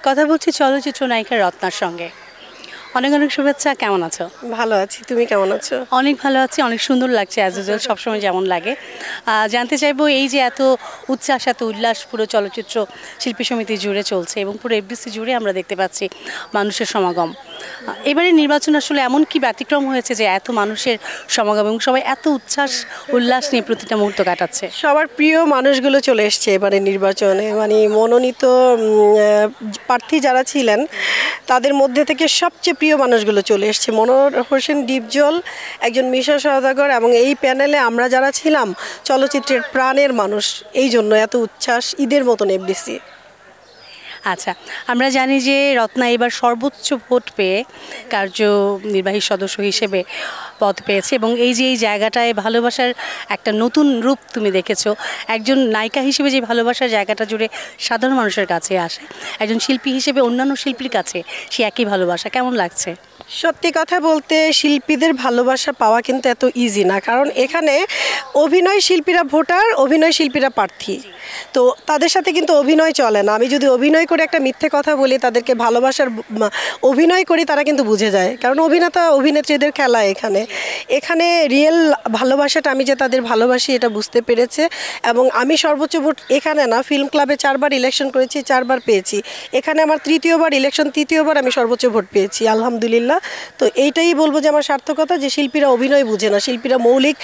কথা বলছি চলচ্চিত্র নায়িকা রত্নার সঙ্গে। অনেক অনেক শুভেচ্ছা, কেমন আছো? ভালো আছি, তুমি কেমন আছো? অনেক ভালো আছি, অনেক সুন্দর লাগছে অ্যাজ ইউজুয়াল, সবসময় যেমন লাগে। জানতে চাইবো এই যে এত উচ্ছ্বাস, এত উল্লাস পুরো চলচ্চিত্র শিল্পী সমিতি জুড়ে চলছে এবং পুরো এফডিসি জুড়ে আমরা দেখতে পাচ্ছি মানুষের সমাগম। এবারে নির্বাচন আসলে এমন কি ব্যতিক্রম হয়েছে যে এত মানুষের সমাগম এবং সবাই এত উচ্ছ্বাস উল্লাস নিয়ে প্রতিটা মুহূর্ত কাটাচ্ছে? সবার প্রিয় মানুষগুলো চলে এসছে এবারে নির্বাচনে, মানে মনোনীত প্রার্থী যারা ছিলেন তাদের মধ্যে থেকে সবচেয়ে প্রিয় মানুষগুলো চলে এসছে। মনোহর হোসেন ডিপজল, একজন মিশা সওদাগর এবং এই প্যানেলে আমরা যারা ছিলাম চলচ্চিত্রের প্রাণের মানুষ, এই জন্য এত উচ্ছ্বাস ঈদের মতন এফডিসি। আচ্ছা, আমরা জানি যে রত্না এবার সর্বোচ্চ ভোট পেয়ে কার্যনির্বাহী সদস্য হিসেবে পদ পেয়েছে এবং এই যে এই জায়গাটায় ভালোবাসার একটা নতুন রূপ তুমি দেখেছো। একজন নায়িকা হিসেবে যে ভালোবাসার জায়গাটা জুড়ে সাধারণ মানুষের কাছে আসে, একজন শিল্পী হিসেবে অন্যান্য শিল্পীর কাছে সে একই ভালোবাসা, কেমন লাগছে? সত্যি কথা বলতে শিল্পীদের ভালোবাসা পাওয়া কিন্তু এত ইজি না, কারণ এখানে অভিনয় শিল্পীরা ভোটার, অভিনয় শিল্পীরা প্রার্থী, তো তাদের সাথে কিন্তু অভিনয় চলে না। আমি যদি অভিনয় করে একটা মিথ্যে কথা বলি, তাদেরকে ভালোবাসার অভিনয় করি, তারা কিন্তু বুঝে যায়, কারণ অভিনেতা অভিনেত্রীদের খেলা এখানে। এখানে রিয়েল ভালোবাসাটা আমি যে তাদের ভালোবাসি এটা বুঝতে পেরেছে। এবং আমি সর্বোচ্চ ভোট এখানে না, ফিল্ম ক্লাবে 4 বার ইলেকশন করেছি, 4 বার পেয়েছি। এখানে আমার তৃতীয়বার ইলেকশন, তৃতীয়বার আমি সর্বোচ্চ ভোট পেয়েছি, আলহামদুলিল্লাহ। তো এইটাই বলবো যে আমার সার্থকতা, যে শিল্পীরা অভিনয় বুঝে না, শিল্পীরা মৌলিক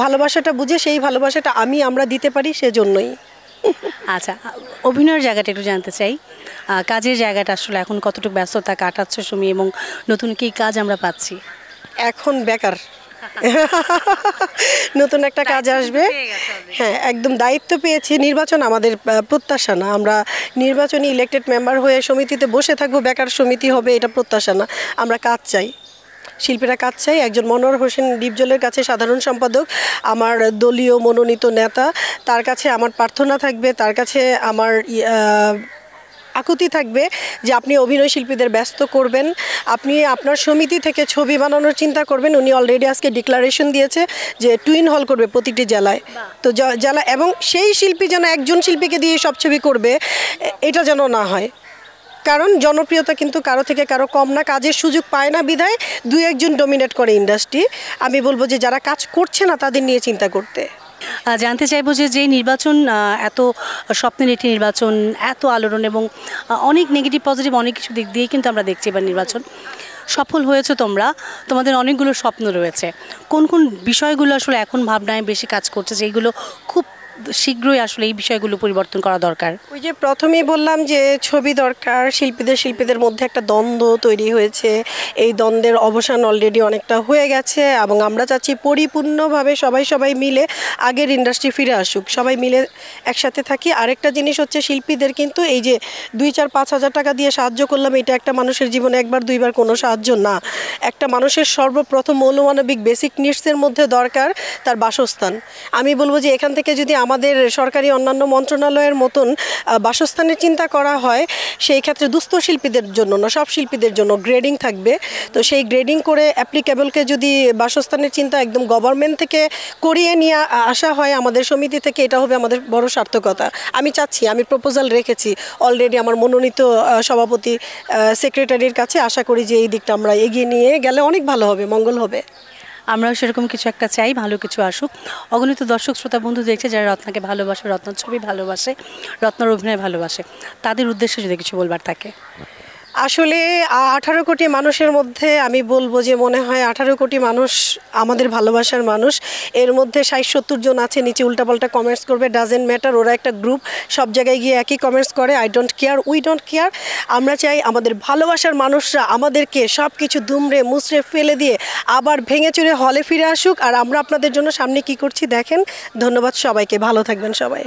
ভালোবাসাটা বুঝে, সেই ভালোবাসাটা আমরা দিতে পারি, সেজন্যই। আচ্ছা, অভিনয়ের জায়গাটা একটু জানতে চাই। কাজের জায়গাটা আসলে এখন কতটুকু ব্যস্ততা কাটাচ্ছ সুমি, এবং নতুন কি কাজ আমরা পাচ্ছি? এখন বেকার, নতুন একটা কাজ আসবে। হ্যাঁ, একদম দায়িত্ব পেয়েছি। নির্বাচন আমাদের প্রত্যাশা না, আমরা নির্বাচনী ইলেক্টেড মেম্বার হয়ে সমিতিতে বসে থাকবো, বেকার সমিতি হবে এটা প্রত্যাশা না। আমরা কাজ চাই, শিল্পীরা কাজ চাই। একজন মনোহর হোসেন ডিপজলের কাছে সাধারণ সম্পাদক, আমার দলীয় মনোনীত নেতা, তার কাছে আমার প্রার্থনা থাকবে, তার কাছে আমার আকুতি থাকবে যে আপনি অভিনয় শিল্পীদের ব্যস্ত করবেন, আপনি আপনার সমিতি থেকে ছবি বানানোর চিন্তা করবেন। উনি অলরেডি আজকে ডিক্লারেশন দিয়েছে যে টুইন হল করবে প্রতিটি জেলায়, তো জেলা, এবং সেই শিল্পী যেন একজন শিল্পীকে দিয়ে সব ছবি করবে, এটা যেন না হয়। কারণ জনপ্রিয়তা কিন্তু কারো থেকে কারো কম না, কাজের সুযোগ পায় না বিধায় 2-1 ডমিনেট করে ইন্ডাস্ট্রি। আমি বলবো যে যারা কাজ করছে না তাদের নিয়ে চিন্তা করতে। জানতে চাইবো যে যে নির্বাচন, এত স্বপ্নের একটি নির্বাচন, এত আলোড়ন এবং অনেক নেগেটিভ পজিটিভ অনেক কিছু দিক দিয়ে কিন্তু আমরা দেখছি এবার নির্বাচন সফল হয়েছে। তোমাদের অনেকগুলো স্বপ্ন রয়েছে, কোন কোন বিষয়গুলো আসলে এখন ভাবনায় বেশি কাজ করছে, যেগুলো খুব শীঘ্রই আসলে এই বিষয়গুলো পরিবর্তন করা দরকার? ওই যে প্রথমেই বললাম যে ছবি দরকার, শিল্পীদের মধ্যে একটা দ্বন্দ্ব তৈরি হয়েছে, এই দ্বন্দ্বের অবসান অলরেডি অনেকটা হয়ে গেছে এবং আমরা চাচ্ছি পরিপূর্ণভাবে সবাই মিলে আগের ইন্ডাস্ট্রি ফিরে আসুক, সবাই মিলে একসাথে থাকি। আরেকটা জিনিস হচ্ছে শিল্পীদের কিন্তু এই যে 2-4-5 হাজার টাকা দিয়ে সাহায্য করলাম, এটা একটা মানুষের জীবনে একবার দুইবার কোনো সাহায্য না। একটা মানুষের সর্বপ্রথম মৌলমানবিক বেসিক নিডসের মধ্যে দরকার তার বাসস্থান। আমি বলবো যে এখান থেকে যদি আমাদের সরকারি অন্যান্য মন্ত্রণালয়ের মতন বাসস্থানের চিন্তা করা হয়, সেই ক্ষেত্রে দুস্থ শিল্পীদের জন্য না, সব শিল্পীদের জন্য গ্রেডিং থাকবে। তো সেই গ্রেডিং করে অ্যাপ্লিকেবলকে যদি বাসস্থানের চিন্তা একদম গভর্নমেন্ট থেকে করিয়ে নিয়ে আসা হয় আমাদের সমিতি থেকে, এটা হবে আমাদের বড় সার্থকতা। আমি চাচ্ছি, আমি প্রপোজাল রেখেছি অলরেডি আমার মনোনীত সভাপতি সেক্রেটারির কাছে। আশা করি যে এই দিকটা আমরা এগিয়ে নিয়ে গেলে অনেক ভালো হবে, মঙ্গল হবে। আমরাও সেরকম কিছু একটা চাই, ভালো কিছু আসুক। অগণিত দর্শক শ্রোতা বন্ধু দেখছে যারা রত্নাকে ভালোবাসে, রত্নার ছবি ভালোবাসে, রত্নার অভিনয় ভালোবাসে, তাদের উদ্দেশ্যে যদি কিছু বলবার থাকে। আসলে 18 কোটি মানুষের মধ্যে আমি বলবো যে মনে হয় 18 কোটি মানুষ আমাদের ভালোবাসার মানুষ। এর মধ্যে 60-70 জন আছে নিচে উল্টাপাল্টা কমেন্টস করবে, ডাজেন্ট ম্যাটার, ওরা একটা গ্রুপ, সব জায়গায় গিয়ে একই কমেন্টস করে। I don't care, we don't care. আমরা চাই আমাদের ভালোবাসার মানুষরা আমাদেরকে সব কিছু দুমড়ে মুচড়ে ফেলে দিয়ে আবার ভেঙে চুরে হলে ফিরে আসুক, আর আমরা আপনাদের জন্য সামনে কি করছি দেখেন। ধন্যবাদ সবাইকে, ভালো থাকবেন সবাই।